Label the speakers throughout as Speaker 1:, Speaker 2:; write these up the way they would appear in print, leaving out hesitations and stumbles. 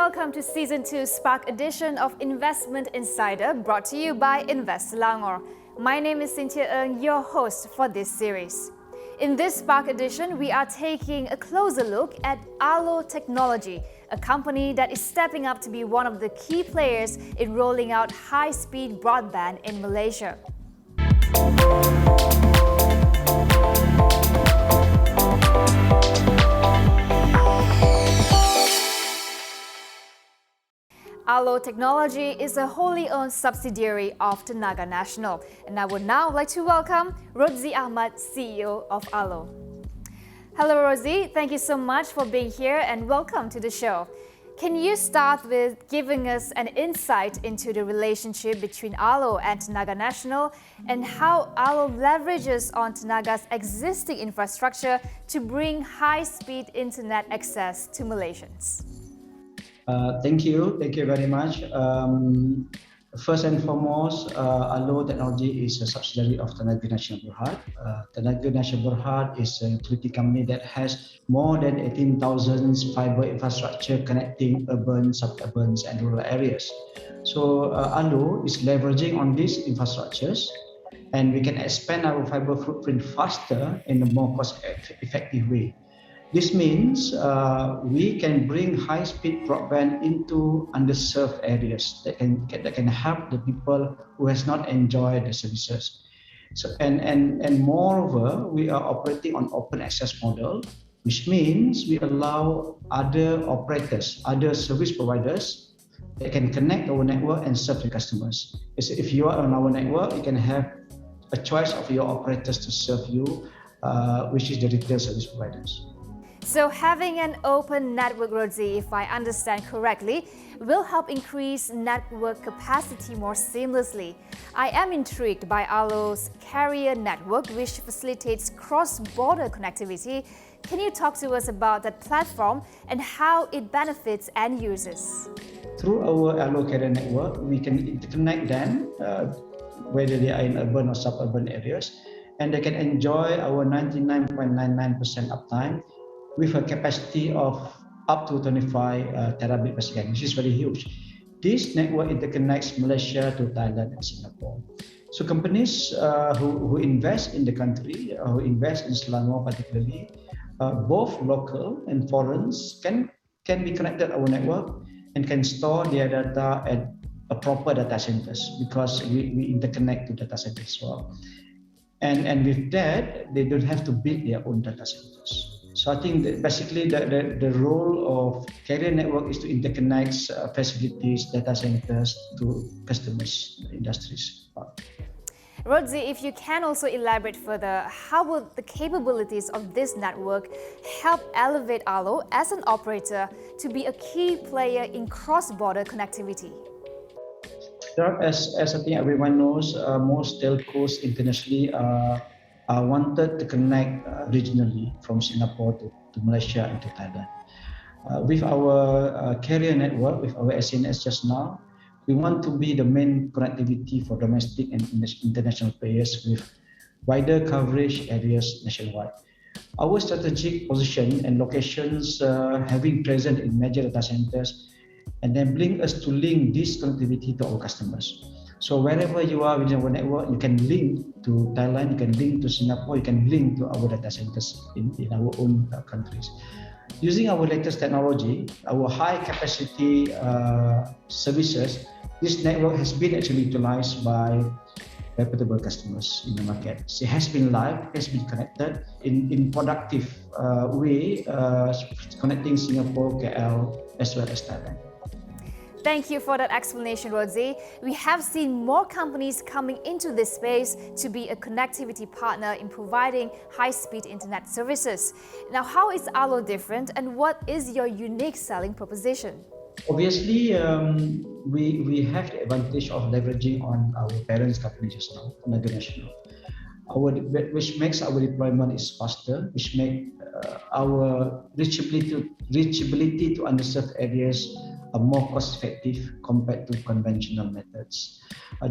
Speaker 1: welcome to Season 2 Spark edition of Investment Insider, brought to you by Invest Selangor. My name is Cynthia Ng, your host for this series. In this Spark edition, we are taking a closer look at Allo Technology, a company that is stepping up to be one of the key players in rolling out high-speed broadband in Malaysia. Allo Technology is a wholly owned subsidiary of Tenaga Nasional, and I would now like to welcome Rozi Ahmad, CEO of Allo. Hello Rozi, thank you so much for being here and welcome to the show. Can you start with giving us an insight into the relationship between Allo and Tenaga Nasional and how Allo leverages on Tenaga's existing infrastructure to bring high-speed internet access to Malaysians?
Speaker 2: Thank you very much. First and foremost, Allo Technology is a subsidiary of Tenaga Nasional Berhad. Tenaga Nasional Berhad is a utility company that has more than 18,000 fiber infrastructure connecting urban, suburbans, and rural areas. So Allo is leveraging on these infrastructures, and we can expand our fiber footprint faster in a more cost-effective way. This means we can bring high-speed broadband into underserved areas that can help the people who has not enjoyed the services. So and moreover, we are operating on open access model, which means we allow other operators, other service providers that can connect our network and serve the customers. If you are on our network, you can have a choice of your operators to serve you, which is the retail service providers.
Speaker 1: So having an open network, Rozi, if I understand correctly, will help increase network capacity more seamlessly. I am intrigued by Allo's carrier network, which facilitates cross-border connectivity. Can you talk to us about that platform and how it benefits end users?
Speaker 2: Through our Allo carrier network, we can interconnect them, whether they are in urban or suburban areas, and they can enjoy our 99.99% uptime with a capacity of up to 25 terabit per second, which is very huge. This network interconnects Malaysia to Thailand and Singapore. So companies who invest in the country, who invest in Selangor particularly, both local and foreigners can be connected to our network and can store their data at a proper data centers because we interconnect to data centers as well. And with that, they don't have to build their own data centers. So I think that basically the role of carrier network is to interconnect facilities, data centers to customers, industries.
Speaker 1: Rozi, if you can also elaborate further, how will the capabilities of this network help elevate Allo as an operator to be a key player in cross-border connectivity?
Speaker 2: As I think everyone knows, most telcos internationally are wanted to connect regionally from Singapore to Malaysia and to Thailand. With our carrier network, with our SNS just now, we want to be the main connectivity for domestic and international players with wider coverage areas nationwide. Our strategic position and locations having present in major data centers enabling us to link this connectivity to our customers. So wherever you are within our network, you can link to Thailand, you can link to Singapore, you can link to our data centers in our own countries. Using our latest technology, our high capacity services, this network has been actually utilized by reputable customers in the market. So it has been live, it has been connected in productive way, connecting Singapore, KL, as well as Thailand.
Speaker 1: Thank you for that explanation, Rozi. We have seen more companies coming into this space to be a connectivity partner in providing high-speed internet services. Now, how is Allo different and what is your unique selling proposition?
Speaker 2: Obviously, we have the advantage of leveraging on our parent company just now, Tenaga Nasional, which makes our deployment is faster, which make our reachability to underserved areas are more cost-effective compared to conventional methods.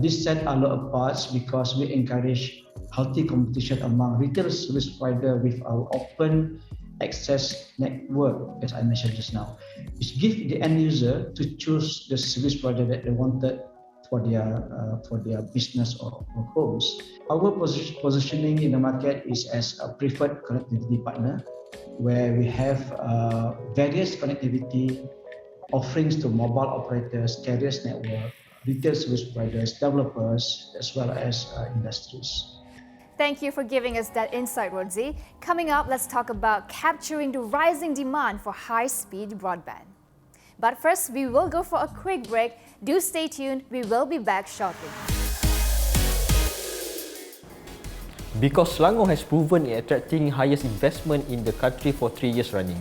Speaker 2: This set Allo apart because we encourage healthy competition among retail service providers with our open access network, as I mentioned just now, which give the end user to choose the service provider that they wanted for their business or homes. Our positioning in the market is as a preferred connectivity partner, where we have various connectivity offerings to mobile operators, carriers network, retail service providers, developers, as well as industries.
Speaker 1: Thank you for giving us that insight, Rodzi. Coming up, let's talk about capturing the rising demand for high-speed broadband. But first, we will go for a quick break. Do stay tuned. We will be back shortly.
Speaker 3: Because Selangor has proven in attracting highest investment in the country for 3 years running.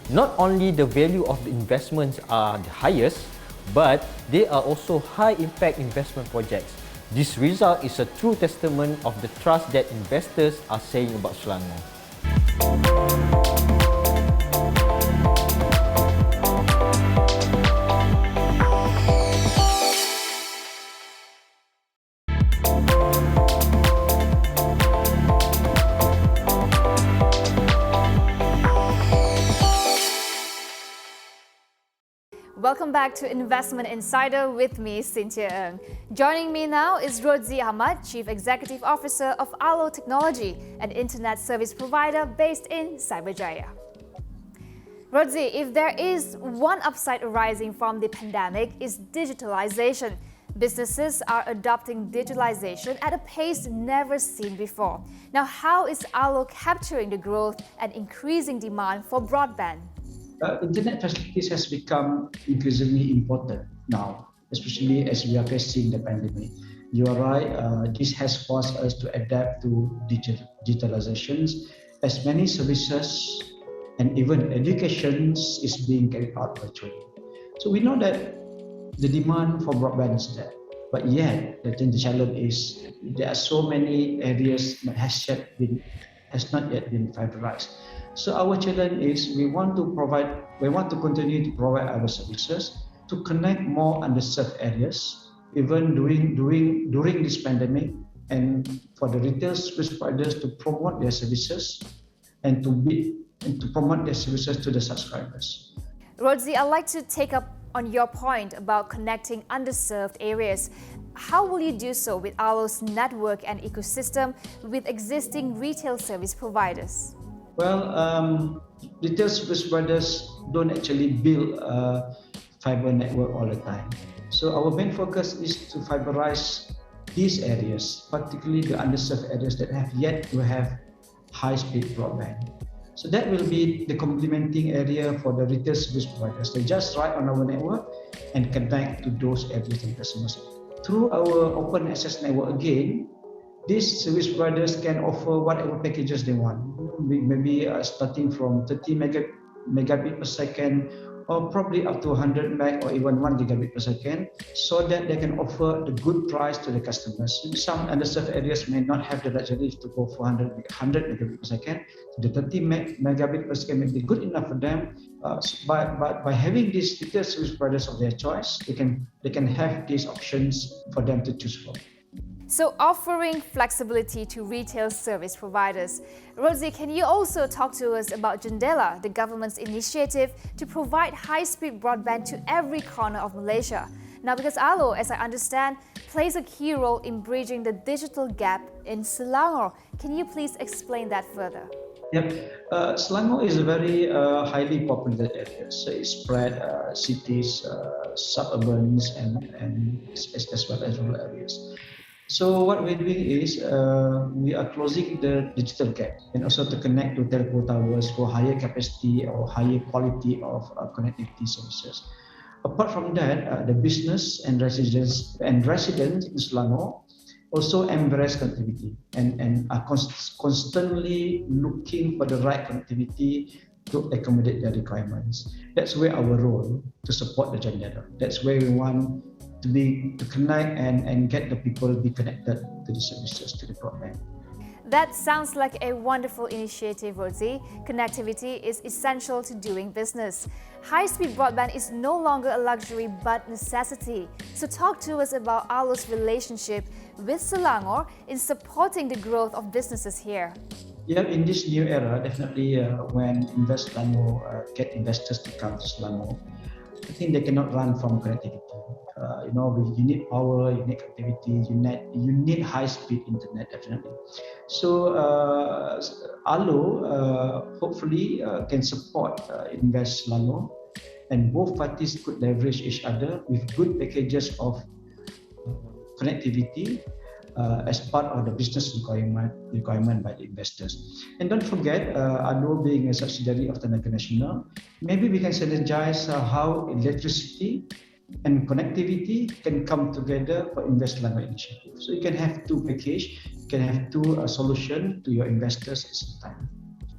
Speaker 3: Not only the value of the investments are the highest, but they are also high-impact investment projects. This result is a true testament of the trust that investors are saying about Selangor.
Speaker 1: Welcome back to Investment Insider with me, Cynthia Ng. Joining me now is Rodzi Ahmad, Chief Executive Officer of Allo Technology, an internet service provider based in Cyberjaya. Rodzi, if there is one upside arising from the pandemic, is digitalization. Businesses are adopting digitalization at a pace never seen before. Now, how is Allo capturing the growth and increasing demand for broadband?
Speaker 2: Internet facilities has become increasingly important now, especially as we are facing the pandemic. You are right, this has forced us to adapt to digitalizations, as many services and even education is being carried out virtually. So we know that the demand for broadband is there, but yet the challenge is there are so many areas that has not yet been fiberized. So our challenge is we want to continue to provide our services to connect more underserved areas, even during this pandemic, and for the retail service providers to promote their services and to promote their services to the subscribers.
Speaker 1: Rodzi, I'd like to take up on your point about connecting underserved areas. How will you do so with Allo's network and ecosystem with existing retail service providers?
Speaker 2: Well, retail service providers don't actually build a fiber network all the time. So our main focus is to fiberize these areas, particularly the underserved areas that have yet to have high-speed broadband. So that will be the complementing area for the retail service providers. They just ride on our network and connect to those areas and customers. Through our open access network again, these service providers can offer whatever packages they want. Maybe starting from 30 megabit per second, or probably up to 100 meg or even 1 gigabit per second, so that they can offer the good price to the customers. Some underserved areas may not have the luxury to go for 100 megabit per second. The 30 megabit per second may be good enough for them. But by having these retail service providers of their choice, they can have these options for them to choose from.
Speaker 1: So offering flexibility to retail service providers. Rodzi, can you also talk to us about Jendela, the government's initiative to provide high-speed broadband to every corner of Malaysia? Now, because Allo, as I understand, plays a key role in bridging the digital gap in Selangor. Can you please explain that further?
Speaker 2: Yep, Selangor is a very highly populated area. So it spread cities, suburbans, and as well as rural areas. So what we're doing is we are closing the digital gap and also to connect to telco towers for higher capacity or higher quality of connectivity services. Apart from that, the business and residents in Selangor also embrace connectivity and are constantly looking for the right connectivity to accommodate their requirements. That's where our role to support the Jendela. That's where we want to connect and get the people be connected to the services, to the broadband.
Speaker 1: That sounds like a wonderful initiative, Rodzi. Connectivity is essential to doing business. High-speed broadband is no longer a luxury but necessity. So talk to us about Allo's relationship with Selangor in supporting the growth of businesses here.
Speaker 2: Yeah, in this new era, definitely when Invest Selangor get investors to come to Selangor, I think they cannot run from connectivity. You need power, you need connectivity, you need high-speed internet definitely. So Allo hopefully can support Invest Selangor, and both parties could leverage each other with good packages of connectivity as part of the business requirement by the investors. And don't forget, Allo being a subsidiary of the Tenaga Nasional, maybe we can synergize how electricity and connectivity can come together for Invest Selangor initiative. So you can have two package, you can have two solution to your investors at the same time.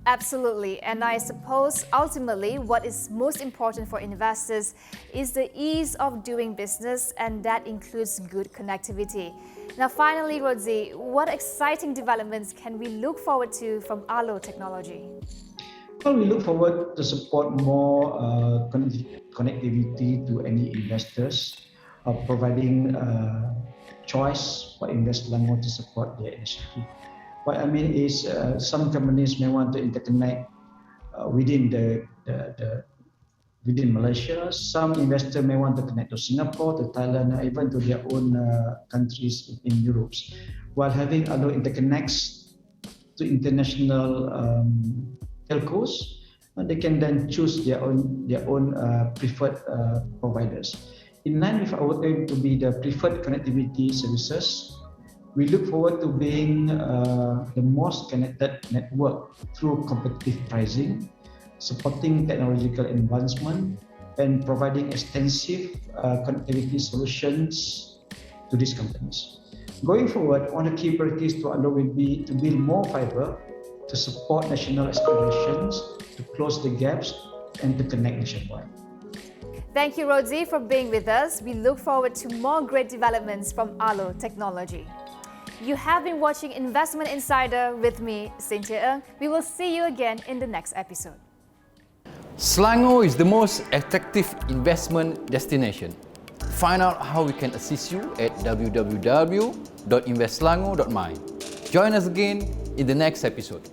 Speaker 1: Absolutely, and I suppose ultimately what is most important for investors is the ease of doing business, and that includes good connectivity. Now finally, Rodzi, what exciting developments can we look forward to from Allo Technology?
Speaker 2: Well, we look forward to support more connectivity to any investors, providing choice for Invest Selangor to support their initiative. What I mean is, some companies may want to interconnect within within Malaysia. Some investor may want to connect to Singapore, to Thailand, or even to their own countries in Europe. While having other interconnects to international telcos, they can then choose their own preferred providers. In line with our aim to be the preferred connectivity services, we look forward to being the most connected network through competitive pricing, supporting technological advancement, and providing extensive connectivity solutions to these companies. Going forward, one of the key priorities to Allo will be to build more fiber, to support national aspirations, to close the gaps, and to connect nationwide.
Speaker 1: Thank you, Rodzi, for being with us. We look forward to more great developments from Allo Technology. You have been watching Investment Insider with me, Cynthia Ng. We will see you again in the next episode.
Speaker 4: Selangor is the most attractive investment destination. Find out how we can assist you at www.investselangor.my. Join us again in the next episode.